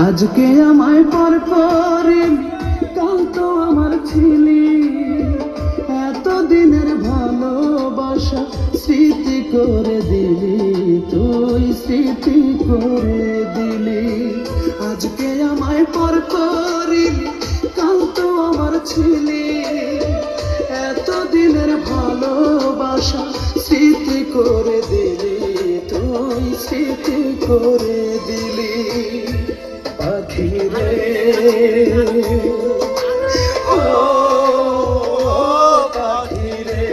আজকে আমায় পর করে কাল তো আমার ছিলি, এতদিনের ভালোবাসা স্মৃতি করে দিলি, তুই স্মৃতি করে দিলি। আজকে আমায় পর করে কাল তো আমার ছিলি, এতদিনের ভালোবাসা স্মৃতি করে দিলি, তুই স্মৃতি করে দিলি। পাখি রে ও পাখি রে,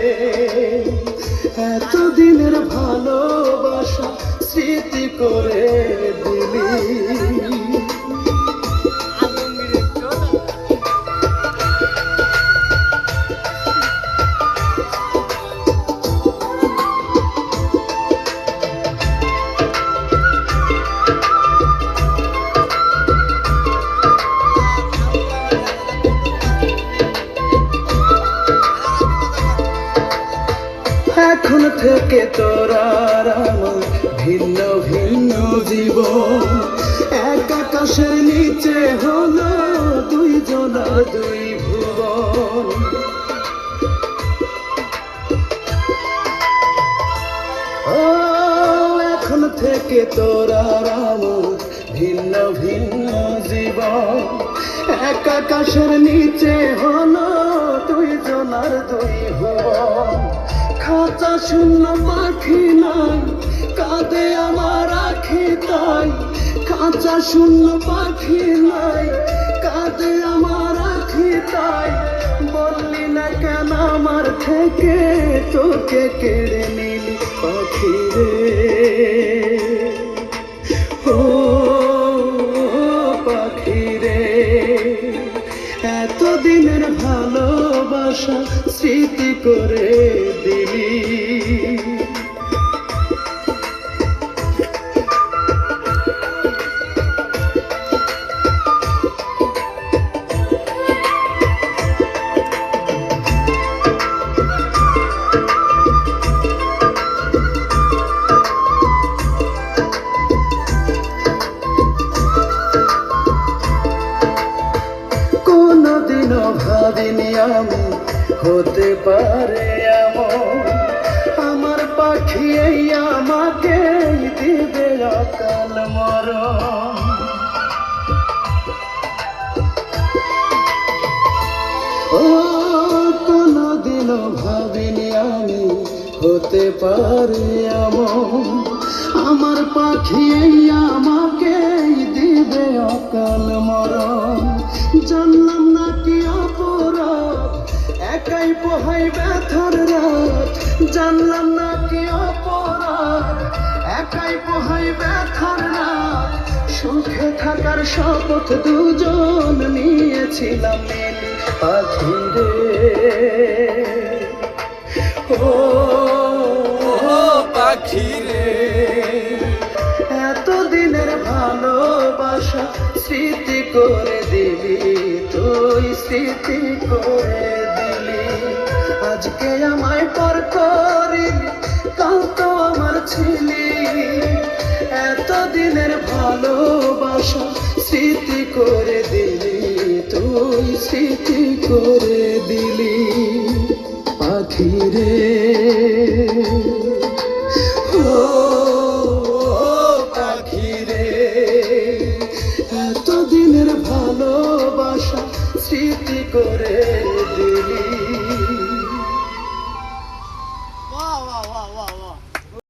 এতদিনের ভালোবাসা স্মৃতি করে দিলি। এখন থেকে তোর আর আমার ভিন্ন ভিন্ন জীবন, এক আকাশের নিচে হলো দুই জনার দুই ভুবন। ও এখন থেকে তোর আর আমার ভিন্ন ভিন্ন জীবন, এক আকাশের নিচে হলো দুই জনার দুই ভুবন। খাঁচা শূন্য পাখি নাই, কাঁদে আমার আখি তাই, খাঁচা শূন্য পাখি নাই, কাঁদে আমার আখি তাই। বললি না কেন আমার থেকে, তোকে কেড়ে নিলি পাখি রে ও পাখি রে, এতদিনের ভালোবাসা স্মৃতি করে দিলি। কোনদিনও ভাবিনি আমি হতে পারে এমন, আমার পাখি এই আমাকে দিবে অকাল মরণ। ও কোনদিনও ভাবিনি আমি হতে পারে এমন, আমার পাখি এই আমাকে দিবে অকাল মরণ। জানলাম না কি অপরাধ, একাই পোহাই ব্যথার রাত, জানলাম না কি অপরাধ, একাই পোহাই ব্যথার রাত। সুখে থাকার শপথ দুজন নিয়েছিলাম মিলি পাখি রে ও পাখি রে, এতদিনের ভালোবাসা স্মৃতি করে দিলি, তুই স্মৃতি করে দিলি। আজকে আমায় পর করিলি কাল তো আমার ছিলি, এতদিনের ভালোবাসা স্মৃতি করে দিলি, তুই স্মৃতি করে দিলি। পাখি রে ও পাখি রে, এতদিনের ভালোবাসা স্মৃতি করে